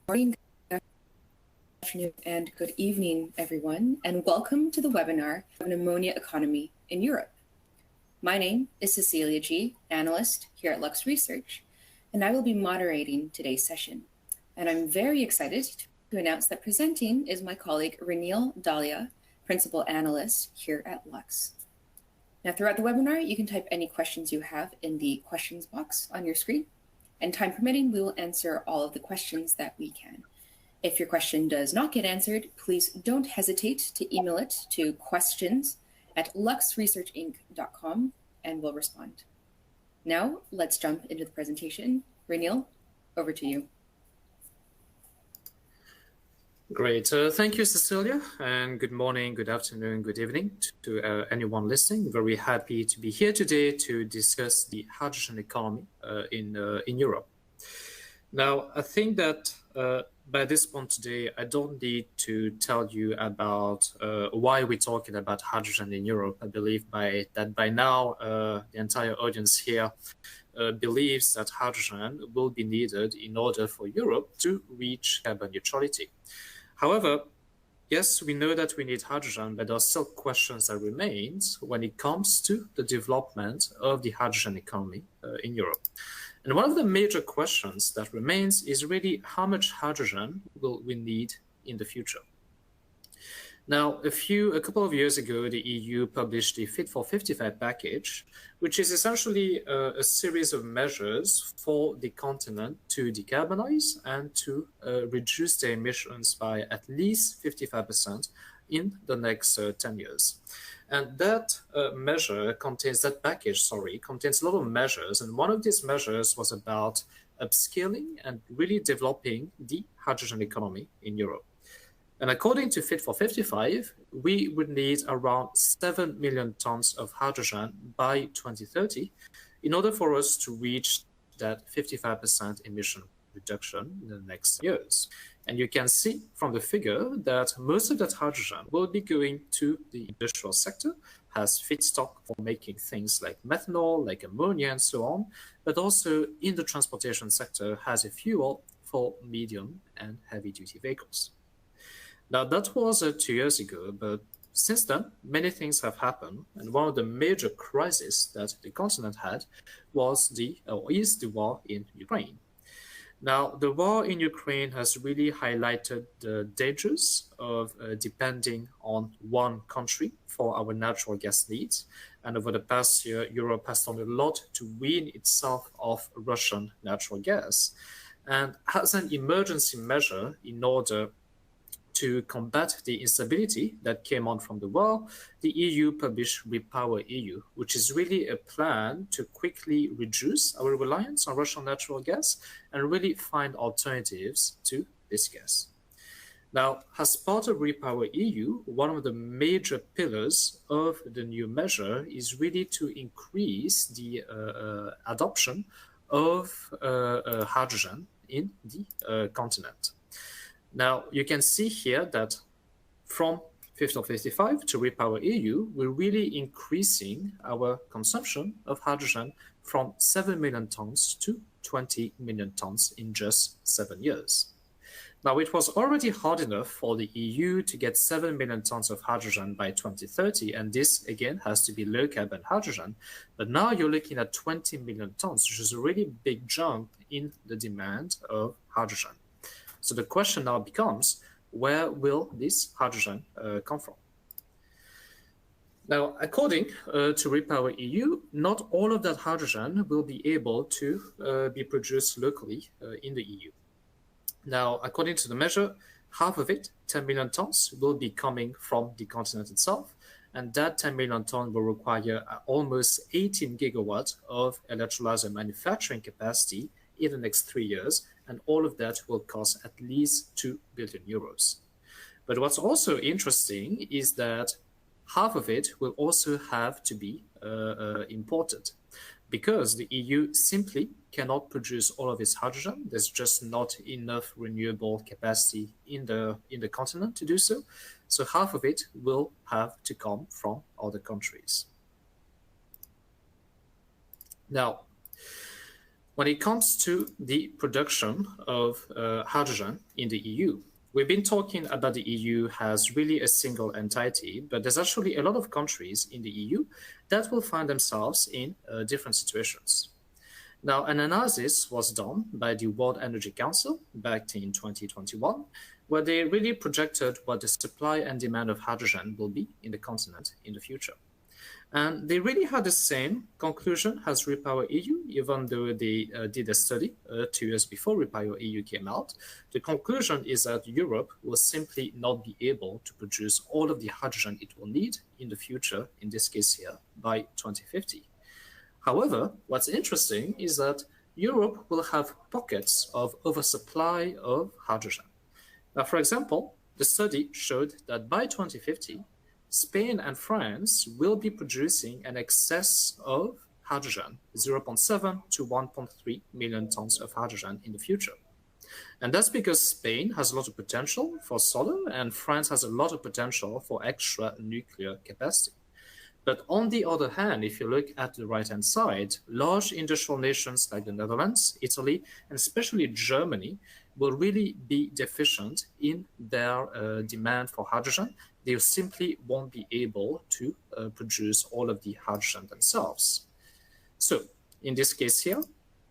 morning, good afternoon, and good evening, everyone, and welcome to the webinar of an ammonia economy in Europe. My name is Cecilia G., analyst here at Lux Research, and I will be moderating today's session. And I'm very excited to announce that presenting is my colleague Renewable Dahlia, principal analyst here at Lux. Now, throughout the webinar, you can type any questions you have in the questions box on your screen, and time permitting, we will answer all of the questions that we can. If your question does not get answered, please don't hesitate to email it to questions@luxresearchinc.com and we'll respond. Now, let's jump into the presentation. Renil, over to you. Great. Thank you, Cecilia, and good morning, good afternoon, good evening to anyone listening. Very happy to be here today to discuss the hydrogen economy in Europe. Now, I think that by this point today, I don't need to tell you about why we're talking about hydrogen in Europe. I believe that by now, the entire audience here believes that hydrogen will be needed in order for Europe to reach carbon neutrality. However, yes, we know that we need hydrogen, but there are still questions that remain when it comes to the development of the hydrogen economy in Europe. And one of the major questions that remains is really how much hydrogen will we need in the future? Now, a couple of years ago, the EU published the Fit for 55 package, which is essentially a series of measures for the continent to decarbonize and to reduce their emissions by at least 55% in the next 10 years. And that package contains a lot of measures. And one of these measures was about upscaling and really developing the hydrogen economy in Europe. And according to Fit for 55, we would need around 7 million tons of hydrogen by 2030 in order for us to reach that 55% emission reduction in the next years. And you can see from the figure that most of that hydrogen will be going to the industrial sector as feedstock for making things like methanol, like ammonia, and so on, but also in the transportation sector as a fuel for medium and heavy-duty vehicles. Now, that was 2 years ago, but since then, many things have happened. And one of the major crises that the continent had is the war in Ukraine. Now, the war in Ukraine has really highlighted the dangers of depending on one country for our natural gas needs. And over the past year, Europe has done a lot to wean itself off Russian natural gas. And as an emergency measure in order to combat the instability that came on from the war, the EU published Repower EU, which is really a plan to quickly reduce our reliance on Russian natural gas and really find alternatives to this gas. Now, as part of Repower EU, one of the major pillars of the new measure is really to increase the adoption of hydrogen in the continent. Now, you can see here that from Fit for 55 to Repower EU, we're really increasing our consumption of hydrogen from 7 million tons to 20 million tons in just 7 years. Now, it was already hard enough for the EU to get 7 million tons of hydrogen by 2030, and this, again, has to be low-carbon hydrogen. But now you're looking at 20 million tons, which is a really big jump in the demand of hydrogen. So the question now becomes, where will this hydrogen come from? Now, according to Repower EU, not all of that hydrogen will be able to be produced locally in the EU. Now, according to the measure, half of it, 10 million tons, will be coming from the continent itself. And that 10 million tons will require almost 18 gigawatts of electrolyzer manufacturing capacity in the next 3 years. And all of that will cost at least 2 billion euros. But what's also interesting is that half of it will also have to be imported because the EU simply cannot produce all of its hydrogen. There's just not enough renewable capacity in the continent to do so. So half of it will have to come from other countries. Now, When it comes to the production of hydrogen in the EU, we've been talking about the EU as really a single entity, but there's actually a lot of countries in the EU that will find themselves in different situations. Now, an analysis was done by the World Energy Council back in 2021, where they really projected what the supply and demand of hydrogen will be in the continent in the future. And they really had the same conclusion as Repower EU, even though they did a study 2 years before Repower EU came out. The conclusion is that Europe will simply not be able to produce all of the hydrogen it will need in the future, in this case here, by 2050. However, what's interesting is that Europe will have pockets of oversupply of hydrogen. Now, for example, the study showed that by 2050, Spain and France will be producing an excess of hydrogen, 0.7 to 1.3 million tons of hydrogen in the future. And that's because Spain has a lot of potential for solar and France has a lot of potential for extra nuclear capacity. But on the other hand, if you look at the right-hand side, large industrial nations like the Netherlands, Italy, and especially Germany will really be deficient in their demand for hydrogen. They simply won't be able to produce all of the hydrogen themselves. So in this case here,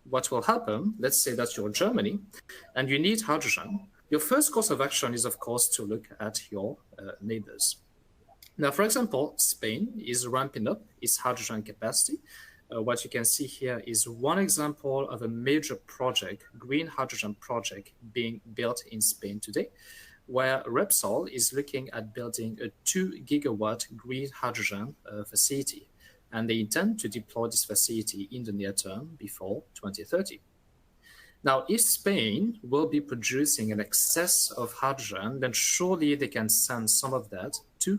what will happen, let's say that you're Germany and you need hydrogen. Your first course of action is, of course, to look at your neighbors. Now, for example, Spain is ramping up its hydrogen capacity. What you can see here is one example of a major project, green hydrogen project, being built in Spain today, where Repsol is looking at building a 2 gigawatt green hydrogen facility. And they intend to deploy this facility in the near term before 2030. Now, if Spain will be producing an excess of hydrogen, then surely they can send some of that to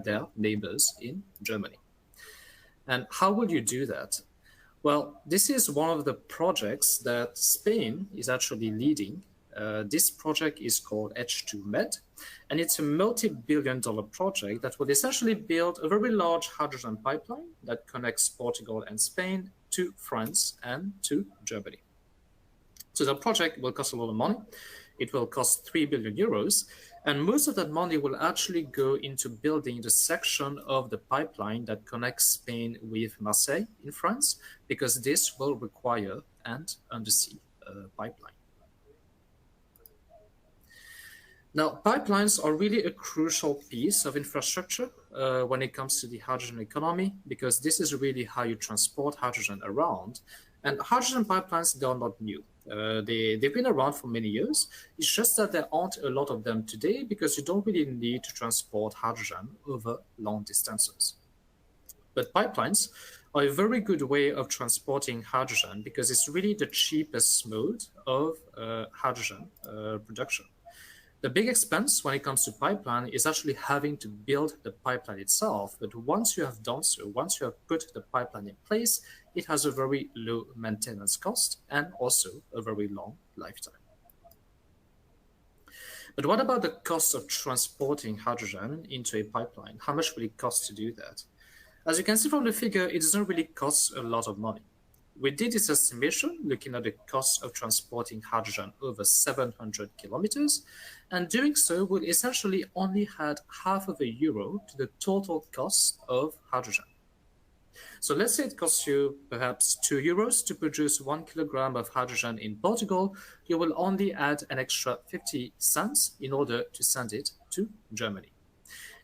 their neighbors in Germany. And how will you do that? Well, this is one of the projects that Spain is actually leading. This project is called H2Med, and it's a multi-billion-dollar project that will essentially build a very large hydrogen pipeline that connects Portugal and Spain to France and to Germany. So the project will cost a lot of money. It will cost 3 billion euros, and most of that money will actually go into building the section of the pipeline that connects Spain with Marseille in France, because this will require an undersea pipeline. Now, pipelines are really a crucial piece of infrastructure when it comes to the hydrogen economy, because this is really how you transport hydrogen around. And hydrogen pipelines, they are not new. They've been around for many years. It's just that there aren't a lot of them today because you don't really need to transport hydrogen over long distances. But pipelines are a very good way of transporting hydrogen because it's really the cheapest mode of hydrogen production. The big expense when it comes to pipeline is actually having to build the pipeline itself. But once you have done so, once you have put the pipeline in place, it has a very low maintenance cost and also a very long lifetime. But what about the cost of transporting hydrogen into a pipeline? How much will it cost to do that? As you can see from the figure, it doesn't really cost a lot of money. We did this estimation looking at the cost of transporting hydrogen over 700 kilometers, and doing so will essentially only add €0.5 to the total cost of hydrogen. So let's say it costs you perhaps €2 to produce 1 kilogram of hydrogen in Portugal. You will only add an extra 50 cents in order to send it to Germany.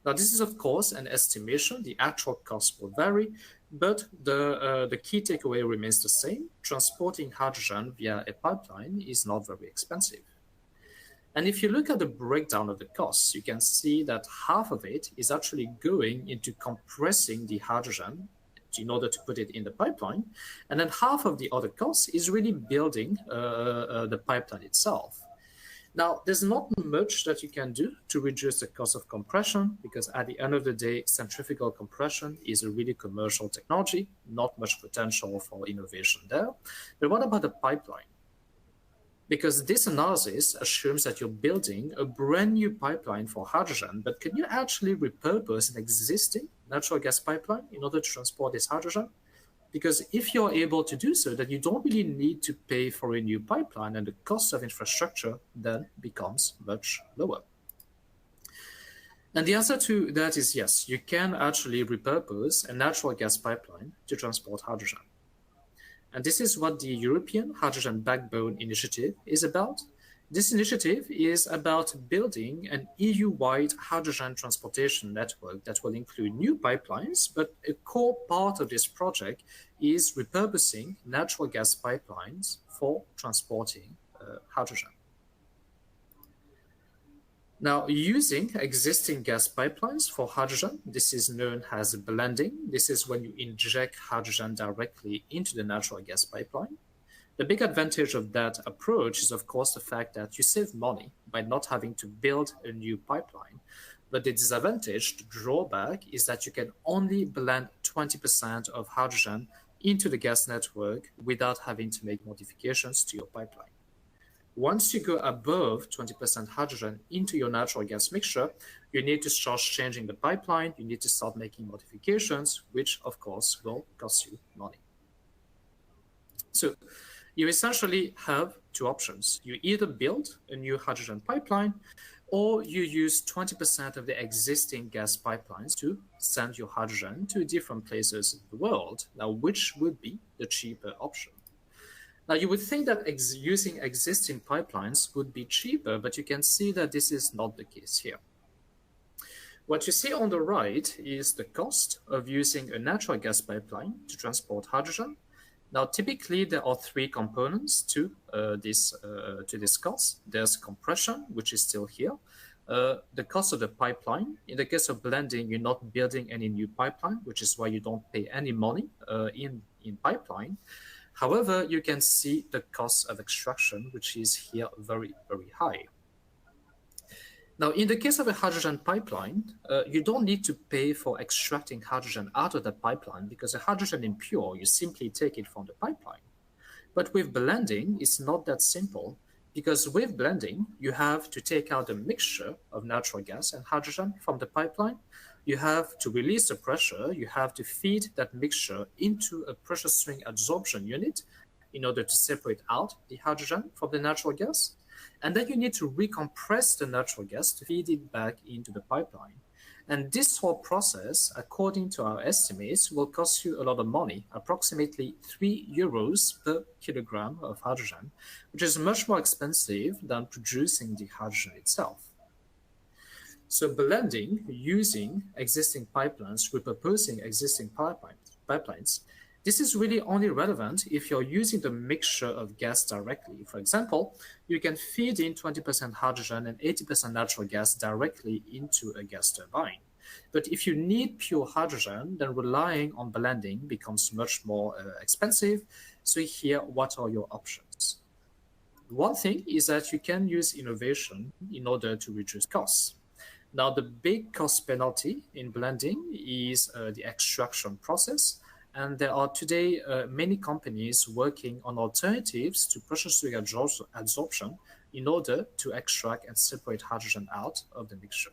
Now, this is, of course, an estimation. The actual cost will vary, but the key takeaway remains the same. Transporting hydrogen via a pipeline is not very expensive. And if you look at the breakdown of the costs, you can see that half of it is actually going into compressing the hydrogen in order to put it in the pipeline. And then half of the other costs is really building the pipeline itself. Now, there's not much that you can do to reduce the cost of compression, because at the end of the day, centrifugal compression is a really commercial technology, not much potential for innovation there. But what about the pipeline? Because this analysis assumes that you're building a brand new pipeline for hydrogen, but can you actually repurpose an existing natural gas pipeline in order to transport this hydrogen? Because if you're able to do so, then you don't really need to pay for a new pipeline, and the cost of infrastructure then becomes much lower. And the answer to that is yes, you can actually repurpose a natural gas pipeline to transport hydrogen. And this is what the European Hydrogen Backbone Initiative is about. This initiative is about building an EU-wide hydrogen transportation network that will include new pipelines, but a core part of this project is repurposing natural gas pipelines for transporting hydrogen. Now, using existing gas pipelines for hydrogen, this is known as blending. This is when you inject hydrogen directly into the natural gas pipeline. The big advantage of that approach is, of course, the fact that you save money by not having to build a new pipeline. But the disadvantage, the drawback, is that you can only blend 20% of hydrogen into the gas network without having to make modifications to your pipeline. Once you go above 20% hydrogen into your natural gas mixture, you need to start changing the pipeline, you need to start making modifications, which of course will cost you money. So you essentially have two options. You either build a new hydrogen pipeline, or you use 20% of the existing gas pipelines to send your hydrogen to different places in the world. Now, which would be the cheaper option? Now, you would think that using existing pipelines would be cheaper, but you can see that this is not the case here. What you see on the right is the cost of using a natural gas pipeline to transport hydrogen. Now, typically, there are three components to this cost. There's compression, which is still here. The cost of the pipeline. In the case of blending, you're not building any new pipeline, which is why you don't pay any money in pipeline. However, you can see the cost of extraction, which is here very, very high. Now, in the case of a hydrogen pipeline, you don't need to pay for extracting hydrogen out of the pipeline because the hydrogen is pure. You simply take it from the pipeline. But with blending, it's not that simple because with blending, you have to take out a mixture of natural gas and hydrogen from the pipeline. You have to release the pressure, you have to feed that mixture into a pressure swing adsorption unit in order to separate out the hydrogen from the natural gas. And then you need to recompress the natural gas to feed it back into the pipeline. And this whole process, according to our estimates, will cost you a lot of money, approximately 3 euros per kilogram of hydrogen, which is much more expensive than producing the hydrogen itself. So blending using existing pipelines, repurposing existing pipelines, this is really only relevant if you're using the mixture of gas directly. For example, you can feed in 20% hydrogen and 80% natural gas directly into a gas turbine. But if you need pure hydrogen, then relying on blending becomes much more expensive. So here, what are your options? One thing is that you can use innovation in order to reduce costs. Now, the big cost penalty in blending is the extraction process. And there are today many companies working on alternatives to pressure swing adsorption in order to extract and separate hydrogen out of the mixture.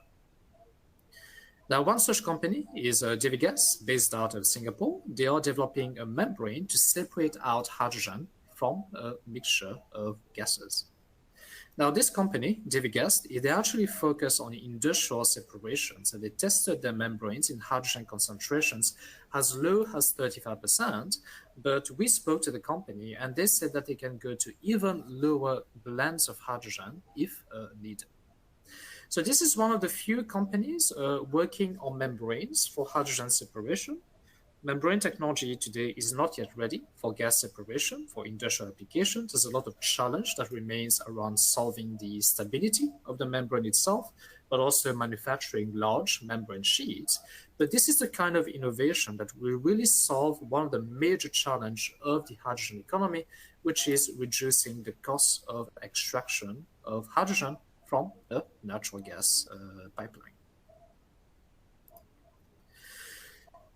Now, one such company is Gas, based out of Singapore. They are developing a membrane to separate out hydrogen from a mixture of gases. Now, this company, Gas, they actually focus on industrial separation. So they tested their membranes in hydrogen concentrations as low as 35%, but we spoke to the company and they said that they can go to even lower blends of hydrogen if needed. So this is one of the few companies working on membranes for hydrogen separation. Membrane technology today is not yet ready for gas separation for industrial applications. There's a lot of challenge that remains around solving the stability of the membrane itself, but also manufacturing large membrane sheets. But this is the kind of innovation that will really solve one of the major challenges of the hydrogen economy, which is reducing the cost of extraction of hydrogen from a natural gas pipeline.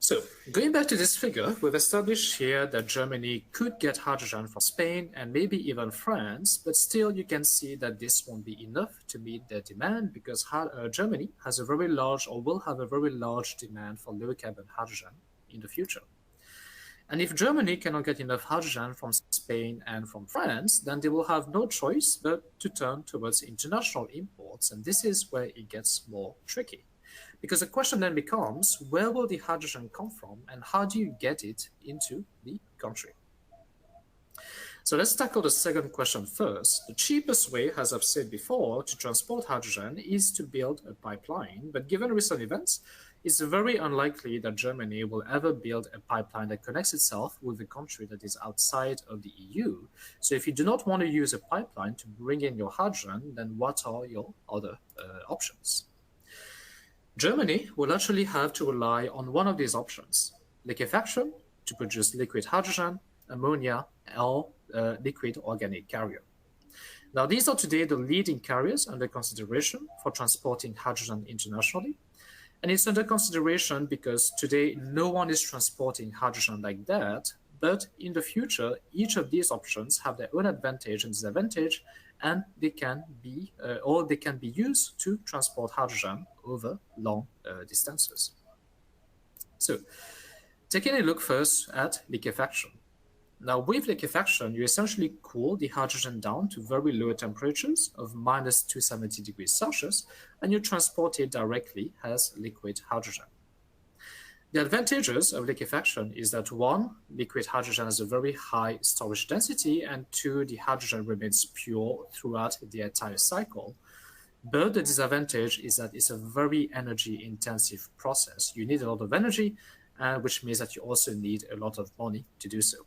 So going back to this figure, we've established here that Germany could get hydrogen from Spain and maybe even France, but still you can see that this won't be enough to meet their demand because Germany has a very large or will have a very large demand for low carbon hydrogen in the future. And if Germany cannot get enough hydrogen from Spain and from France, then they will have no choice but to turn towards international imports. And this is where it gets more tricky. Because the question then becomes, where will the hydrogen come from and how do you get it into the country? So let's tackle the second question first. The cheapest way, as I've said before, to transport hydrogen is to build a pipeline. But given recent events, it's very unlikely that Germany will ever build a pipeline that connects itself with a country that is outside of the EU. So if you do not want to use a pipeline to bring in your hydrogen, then what are your other options? Germany will actually have to rely on one of these options: liquefaction to produce liquid hydrogen, ammonia, or liquid organic carrier. Now, these are today the leading carriers under consideration for transporting hydrogen internationally. And it's under consideration because today no one is transporting hydrogen like that, but in the future, each of these options have their own advantage and disadvantage, and they can be used to transport hydrogen over long distances. So, taking a look first at liquefaction. Now, with liquefaction, you essentially cool the hydrogen down to very low temperatures of minus 270 degrees Celsius, and you transport it directly as liquid hydrogen. The advantages of liquefaction is that one, liquid hydrogen has a very high storage density, and two, the hydrogen remains pure throughout the entire cycle. But the disadvantage is that it's a very energy-intensive process. You need a lot of energy, which means that you also need a lot of money to do so.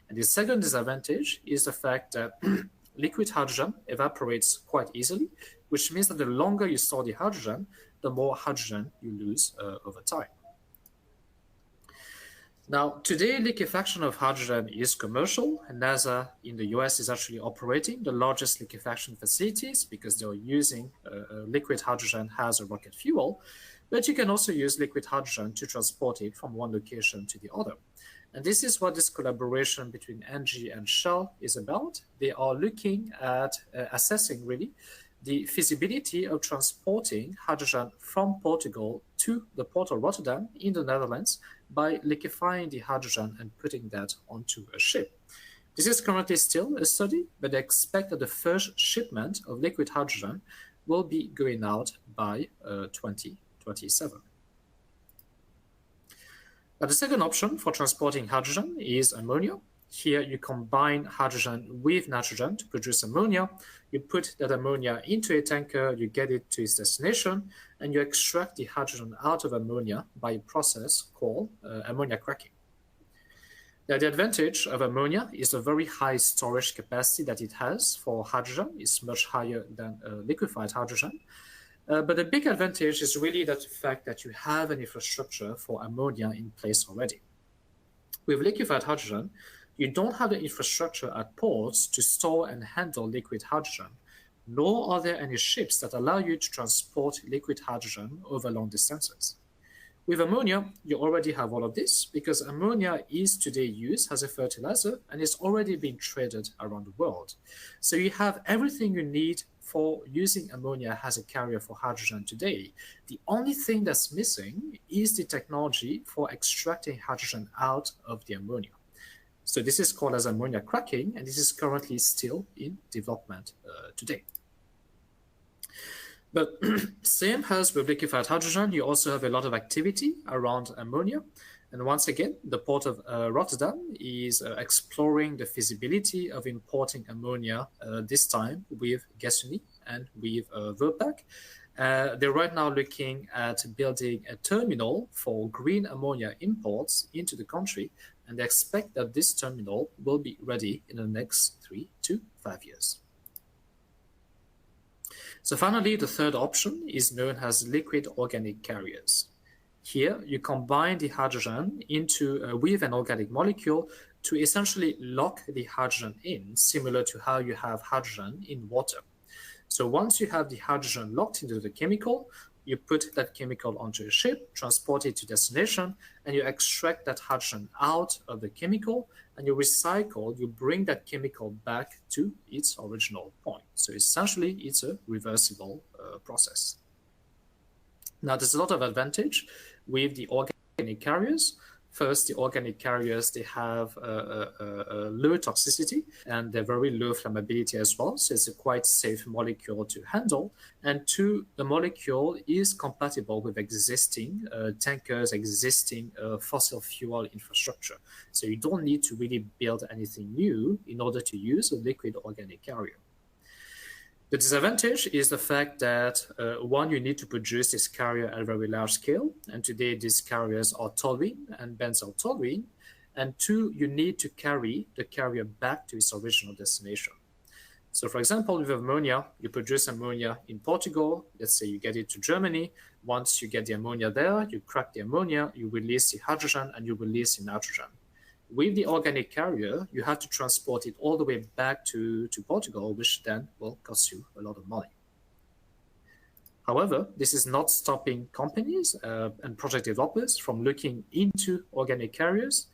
And the second disadvantage is the fact that liquid hydrogen evaporates quite easily, which means that the longer you store the hydrogen, the more hydrogen you lose over time. Now, today, liquefaction of hydrogen is commercial, and NASA in the US is actually operating the largest liquefaction facilities because they're using liquid hydrogen as a rocket fuel, but you can also use liquid hydrogen to transport it from one location to the other. And this is what this collaboration between ENGIE and Shell is about. They are looking at assessing really the feasibility of transporting hydrogen from Portugal to the port of Rotterdam in the Netherlands by liquefying the hydrogen and putting that onto a ship. This is currently still a study, but they expect that the first shipment of liquid hydrogen will be going out by 2027. Now, the second option for transporting hydrogen is ammonia. Here you combine hydrogen with nitrogen to produce ammonia. You put that ammonia into a tanker, you get it to its destination, and you extract the hydrogen out of ammonia by a process called ammonia cracking. Now, the advantage of ammonia is the very high storage capacity that it has for hydrogen. It's much higher than liquefied hydrogen. But the big advantage is really the fact that you have an infrastructure for ammonia in place already. With liquefied hydrogen, you don't have the infrastructure at ports to store and handle liquid hydrogen, nor are there any ships that allow you to transport liquid hydrogen over long distances. With ammonia, you already have all of this because ammonia is today used as a fertilizer and is already being traded around the world. So you have everything you need for using ammonia as a carrier for hydrogen today. The only thing that's missing is the technology for extracting hydrogen out of the ammonia. So this is called as ammonia cracking, and this is currently still in development today. But same as with liquefied hydrogen, you also have a lot of activity around ammonia. And once again, the port of Rotterdam is exploring the feasibility of importing ammonia, this time with Gasunie and with Vopak. They're right now looking at building a terminal for green ammonia imports into the country, and they expect that this terminal will be ready in the next 3 to 5 years. So finally, the third option is known as liquid organic carriers. Here, you combine the hydrogen with an organic molecule to essentially lock the hydrogen in, similar to how you have hydrogen in water. So once you have the hydrogen locked into the chemical, you put that chemical onto a ship, transport it to destination, and you extract that hydrogen out of the chemical, and you recycle, you bring that chemical back to its original point. So essentially, it's a reversible process. Now, there's a lot of advantage with the organic carriers. First, the organic carriers, they have a low toxicity and they're very low flammability as well. So it's a quite safe molecule to handle. And two, the molecule is compatible with existing tankers, existing fossil fuel infrastructure. So you don't need to really build anything new in order to use a liquid organic carrier. The disadvantage is the fact that, one, you need to produce this carrier at a very large scale, and today these carriers are toluene and benzyl toluene, and two, you need to carry the carrier back to its original destination. So for example, with ammonia, you produce ammonia in Portugal, let's say you get it to Germany. Once you get the ammonia there, you crack the ammonia, you release the hydrogen, and you release the nitrogen. With the organic carrier, you have to transport it all the way back to Portugal, which then will cost you a lot of money. However, this is not stopping companies and project developers from looking into organic carriers.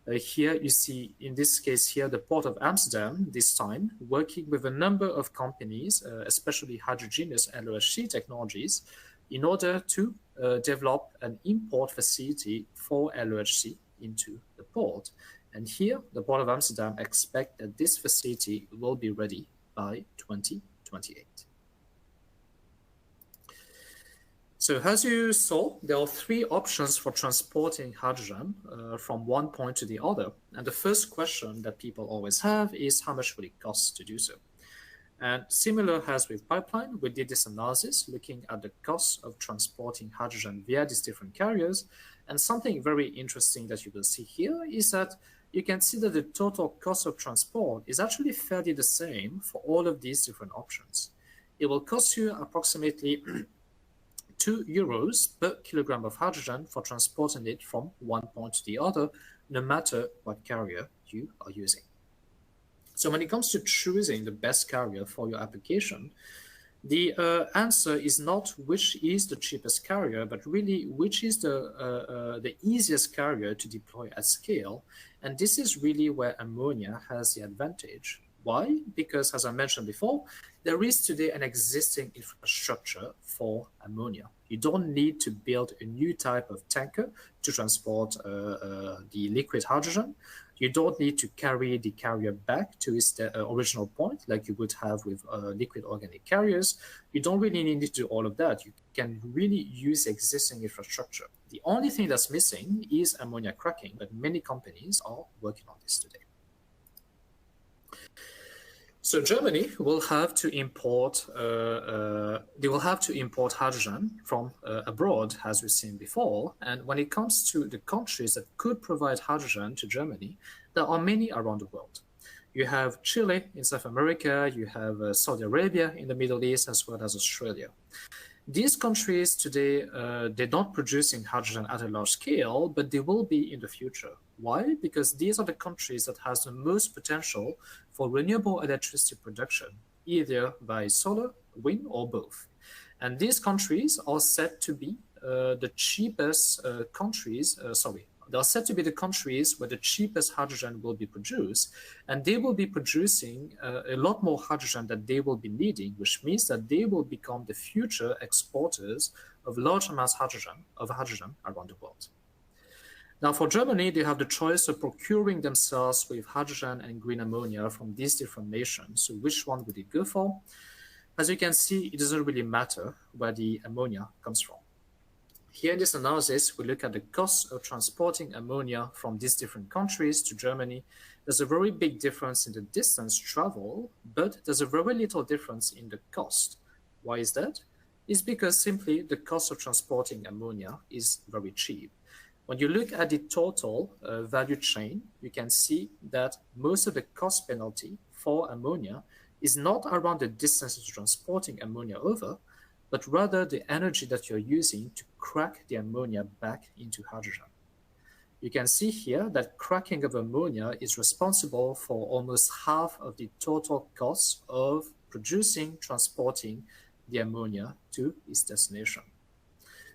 Here you see, in this case here, the Port of Amsterdam, this time, working with a number of companies, especially hydrogenous LOHC technologies, in order to develop an import facility for LOHC into the port. And here, the Port of Amsterdam expect that this facility will be ready by 2028. So as you saw, there are three options for transporting hydrogen from one point to the other. And the first question that people always have is how much will it cost to do so? And similar as with pipeline, we did this analysis looking at the cost of transporting hydrogen via these different carriers. And something very interesting that you will see here is that you can see that the total cost of transport is actually fairly the same for all of these different options. It will cost you approximately €2 per kilogram of hydrogen for transporting it from one point to the other, no matter what carrier you are using. So when it comes to choosing the best carrier for your application, the answer is not which is the cheapest carrier, but really which is the easiest carrier to deploy at scale. And this is really where ammonia has the advantage. Why? Because, as I mentioned before, there is today an existing infrastructure for ammonia. You don't need to build a new type of tanker to transport the liquid hydrogen. You don't need to carry the carrier back to its original point like you would have with liquid organic carriers. You don't really need to do all of that. You can really use existing infrastructure. The only thing that's missing is ammonia cracking, but many companies are working on this today. So Germany will have to import. They will have to import hydrogen from abroad, as we've seen before. And when it comes to the countries that could provide hydrogen to Germany, there are many around the world. You have Chile in South America. You have Saudi Arabia in the Middle East, as well as Australia. These countries today, they're not producing hydrogen at a large scale, but they will be in the future. Why? Because these are the countries that has the most potential for renewable electricity production, either by solar, wind, or both. And these countries are set to be the cheapest countries, they are said to be the countries where the cheapest hydrogen will be produced, and they will be producing a lot more hydrogen that they will be needing, which means that they will become the future exporters of large amounts of hydrogen around the world. Now, for Germany, they have the choice of procuring themselves with hydrogen and green ammonia from these different nations. So which one would they go for? As you can see, it doesn't really matter where the ammonia comes from. Here in this analysis, we look at the cost of transporting ammonia from these different countries to Germany. There's a very big difference in the distance traveled, but there's a very little difference in the cost. Why is that? It's because simply the cost of transporting ammonia is very cheap. When you look at the total value chain, you can see that most of the cost penalty for ammonia is not around the distance of transporting ammonia over, but rather the energy that you're using to crack the ammonia back into hydrogen. You can see here that cracking of ammonia is responsible for almost half of the total cost of producing, transporting the ammonia to its destination.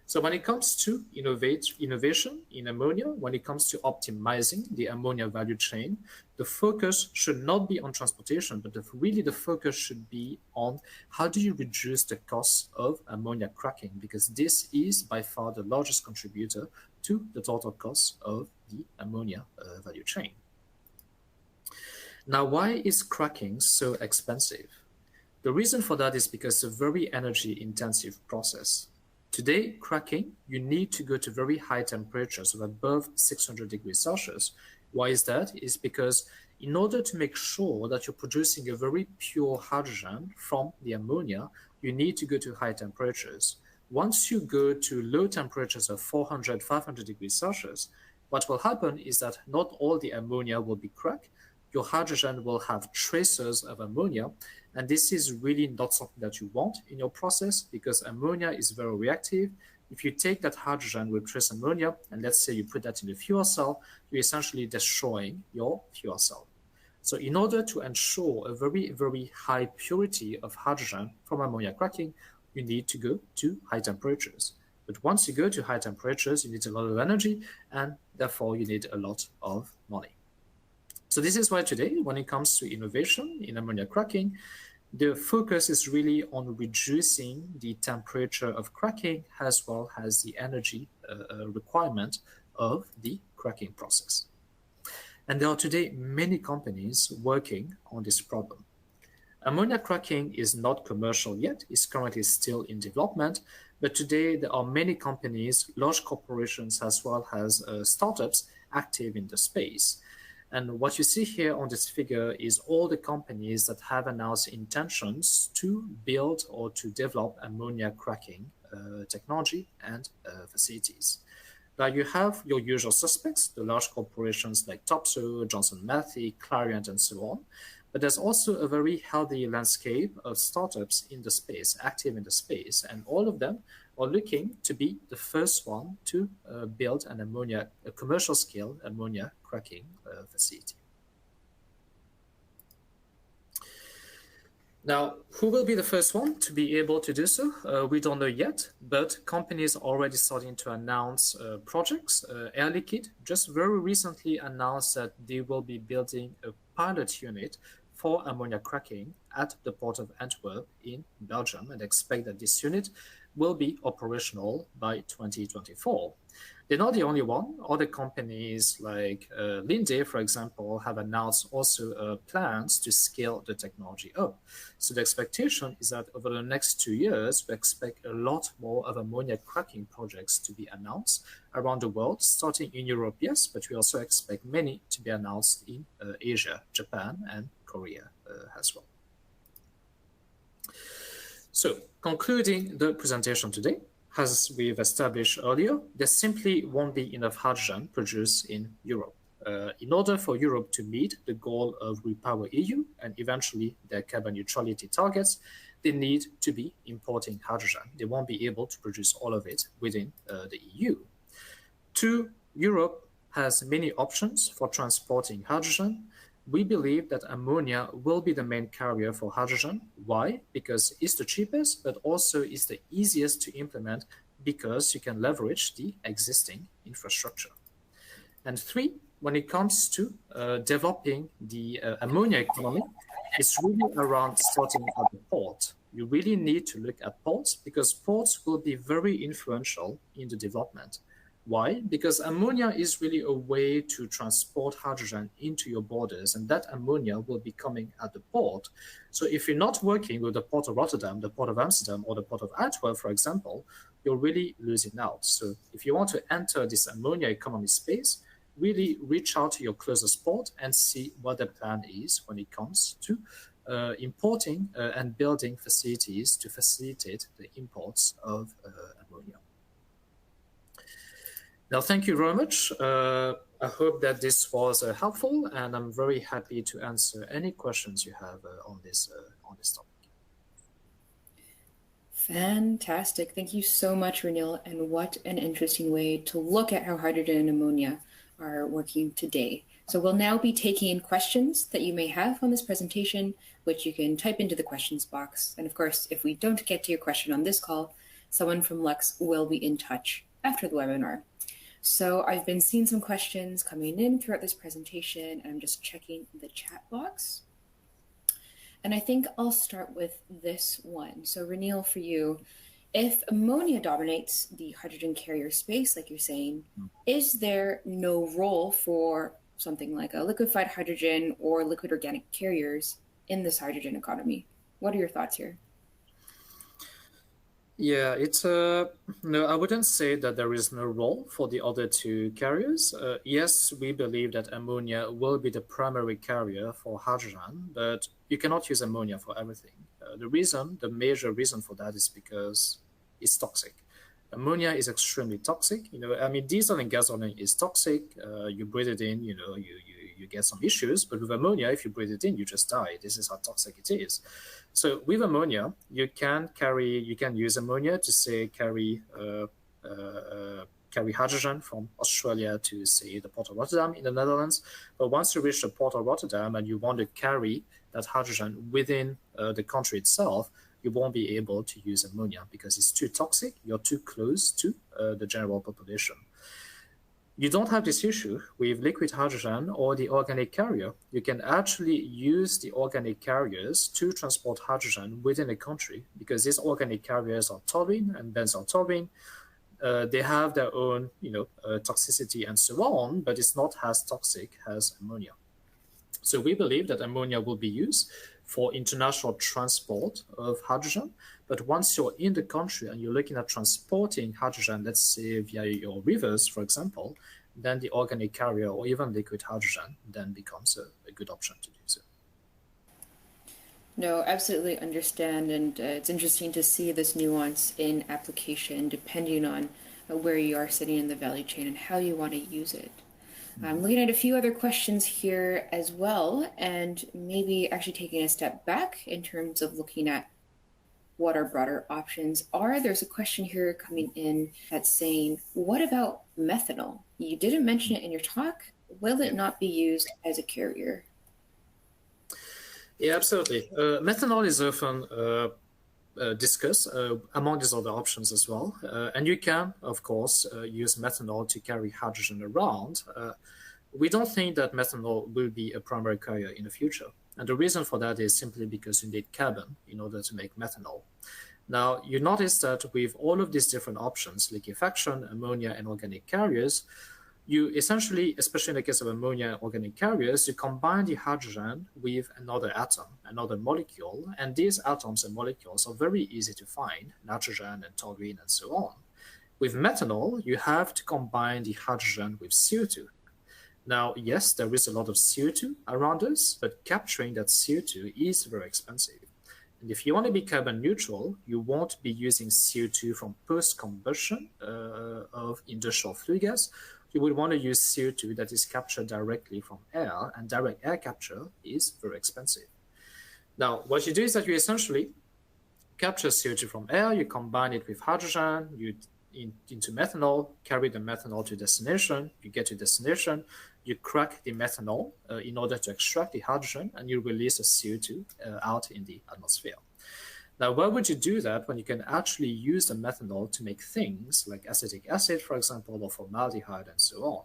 So when it comes to innovation in ammonia, when it comes to optimizing the ammonia value chain, the focus should not be on transportation, but really the focus should be on how do you reduce the cost of ammonia cracking, because this is by far the largest contributor to the total cost of the ammonia value chain. Now, why is cracking so expensive? The reason for that is because it's a very energy-intensive process. Today, cracking, you need to go to very high temperatures of above 600 degrees Celsius. Why is that? It's because in order to make sure that you're producing a very pure hydrogen from the ammonia, you need to go to high temperatures. Once you go to low temperatures of 400, 500 degrees Celsius, what will happen is that not all the ammonia will be cracked. Your hydrogen will have traces of ammonia, and this is really not something that you want in your process because ammonia is very reactive. If you take that hydrogen with trace ammonia, and let's say you put that in a fuel cell, you're essentially destroying your fuel cell. So in order to ensure a very, very high purity of hydrogen from ammonia cracking, you need to go to high temperatures. But once you go to high temperatures, you need a lot of energy, and therefore you need a lot of money. So this is why today, when it comes to innovation in ammonia cracking, the focus is really on reducing the temperature of cracking as well as the energy requirement of the cracking process. And there are today many companies working on this problem. Ammonia cracking is not commercial yet, it's currently still in development, but today there are many companies, large corporations as well as startups active in the space. And what you see here on this figure is all the companies that have announced intentions to build or to develop ammonia cracking technology and facilities. Now you have your usual suspects, the large corporations like Topsoe, Johnson Matthey, Clariant, and so on. But there's also a very healthy landscape of startups in the space, active in the space, and all of them are looking to be the first one to build a commercial scale ammonia cracking facility. Now, who will be the first one to be able to do so? We don't know yet, but companies are already starting to announce projects. Air Liquide just very recently announced that they will be building a pilot unit for ammonia cracking at the port of Antwerp in Belgium, and expect that this unit will be operational by 2024. They're not the only one. Other companies like Linde, for example, have announced also plans to scale the technology up. So the expectation is that over the next 2 years, we expect a lot more of ammonia cracking projects to be announced around the world, starting in Europe, yes, but we also expect many to be announced in Asia, Japan, and Korea as well. So concluding the presentation today, as we've established earlier, there simply won't be enough hydrogen produced in Europe. In order for Europe to meet the goal of Repower EU and eventually their carbon neutrality targets, they need to be importing hydrogen. They won't be able to produce all of it within the EU. Two, Europe has many options for transporting hydrogen. We believe that ammonia will be the main carrier for hydrogen. Why? Because it's the cheapest, but also it's the easiest to implement because you can leverage the existing infrastructure. And three, when it comes to developing the ammonia economy, it's really around starting at the port. You really need to look at ports because ports will be very influential in the development. Why? Because ammonia is really a way to transport hydrogen into your borders, and that ammonia will be coming at the port. So if you're not working with the port of Rotterdam, the port of Amsterdam, or the port of Antwerp, for example, you're really losing out. So if you want to enter this ammonia economy space, really reach out to your closest port and see what the plan is when it comes to importing and building facilities to facilitate the imports of ammonia. Now, thank you very much. I hope that this was helpful, and I'm very happy to answer any questions you have on this topic. Fantastic. Thank you so much, Renil. And what an interesting way to look at how hydrogen and ammonia are working today. So we'll now be taking questions that you may have on this presentation, which you can type into the questions box. And of course, if we don't get to your question on this call, someone from Lux will be in touch after the webinar. So I've been seeing some questions coming in throughout this presentation, and I'm just checking the chat box. And I think I'll start with this one. So Renil, for you, If ammonia dominates the hydrogen carrier space, like you're saying, is there no role for something like a liquefied hydrogen or liquid organic carriers in this hydrogen economy? What are your thoughts here? Yeah, it's no, I wouldn't say that there is no role for the other two carriers. Yes, we believe that ammonia will be the primary carrier for hydrogen, but you cannot use ammonia for everything. The major reason for that is because it's toxic. Ammonia is extremely toxic. I mean, diesel and gasoline is toxic. You breathe it in, you get some issues. But with ammonia, if you breathe it in, you just die. This is how toxic it is. So with ammonia, you can use ammonia to say carry hydrogen from Australia to say the port of Rotterdam in the Netherlands. But once you reach the port of Rotterdam and you want to carry that hydrogen within the country itself, you won't be able to use ammonia because it's too toxic. You're too close to the general population. You don't have this issue with liquid hydrogen or the organic carrier. You can actually use the organic carriers to transport hydrogen within a country because these organic carriers are toluene and benzyl toluene. They have their own, toxicity and so on, but it's not as toxic as ammonia. So we believe that ammonia will be used for international transport of hydrogen. But once you're in the country and you're looking at transporting hydrogen, let's say via your rivers, for example, then the organic carrier or even liquid hydrogen then becomes a good option to do so. No, absolutely understand. And it's interesting to see this nuance in application depending on where you are sitting in the value chain and how you want to use it. I'm looking at a few other questions here as well, and maybe actually taking a step back in terms of looking at what our broader options are. There's a question here coming in that's saying, what about methanol? You didn't mention it in your talk. Will it not be used as a carrier? Yeah, absolutely. Methanol is often discussed among these other options as well. And you can, of course, use methanol to carry hydrogen around. We don't think that methanol will be a primary carrier in the future. And the reason for that is simply because you need carbon in order to make methanol. Now, you notice that with all of these different options, liquefaction, ammonia, and organic carriers, you essentially, especially in the case of ammonia and organic carriers, you combine the hydrogen with another atom, another molecule, and these atoms and molecules are very easy to find, nitrogen and toluene and so on. With methanol, you have to combine the hydrogen with CO2. Now, yes, there is a lot of CO2 around us, but capturing that CO2 is very expensive. And if you want to be carbon neutral, you won't be using CO2 from post-combustion of industrial flue gas. You would want to use CO2 that is captured directly from air, and direct air capture is very expensive. Now, what you do is that you essentially capture CO2 from air, you combine it with hydrogen, into methanol, carry the methanol to destination, you get to destination, you crack the methanol in order to extract the hydrogen, and you release the CO2 out in the atmosphere. Now, why would you do that when you can actually use the methanol to make things like acetic acid, for example, or formaldehyde, and so on?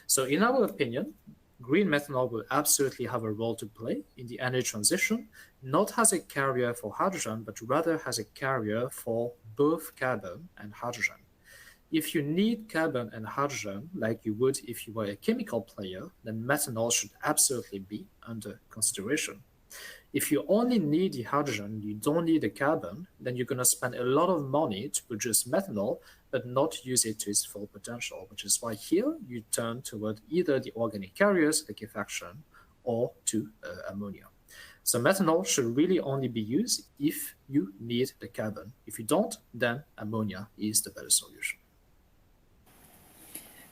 So in our opinion, green methanol will absolutely have a role to play in the energy transition, not as a carrier for hydrogen, but rather as a carrier for both carbon and hydrogen. If you need carbon and hydrogen like you would if you were a chemical player, then methanol should absolutely be under consideration. If you only need the hydrogen, you don't need the carbon, then you're going to spend a lot of money to produce methanol, but not use it to its full potential, which is why here you turn toward either the organic carriers, liquefaction, or to ammonia. So methanol should really only be used if you need the carbon. If you don't, then ammonia is the better solution.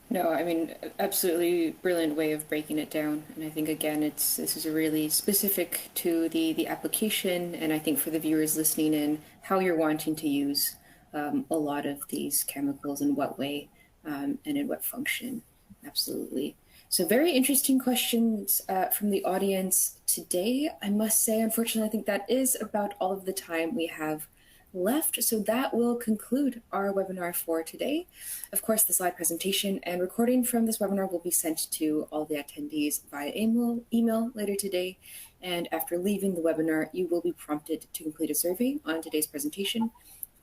No, I mean, absolutely brilliant way of breaking it down. And I think, again, this is a really specific to the application. And I think for the viewers listening in, how you're wanting to use a lot of these chemicals, in what way and in what function. Absolutely. So very interesting questions from the audience today. I must say, unfortunately, I think that is about all of the time we have left. So that will conclude our webinar for today. Of course, the slide presentation and recording from this webinar will be sent to all the attendees via email later today. And after leaving the webinar, you will be prompted to complete a survey on today's presentation.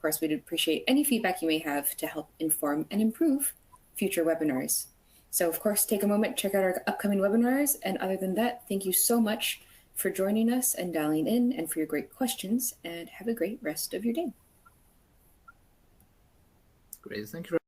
course, we'd appreciate any feedback you may have to help inform and improve future webinars. So of course, take a moment, check out our upcoming webinars. And other than that, thank you so much for joining us and dialing in and for your great questions, and have a great rest of your day. Great, thank you.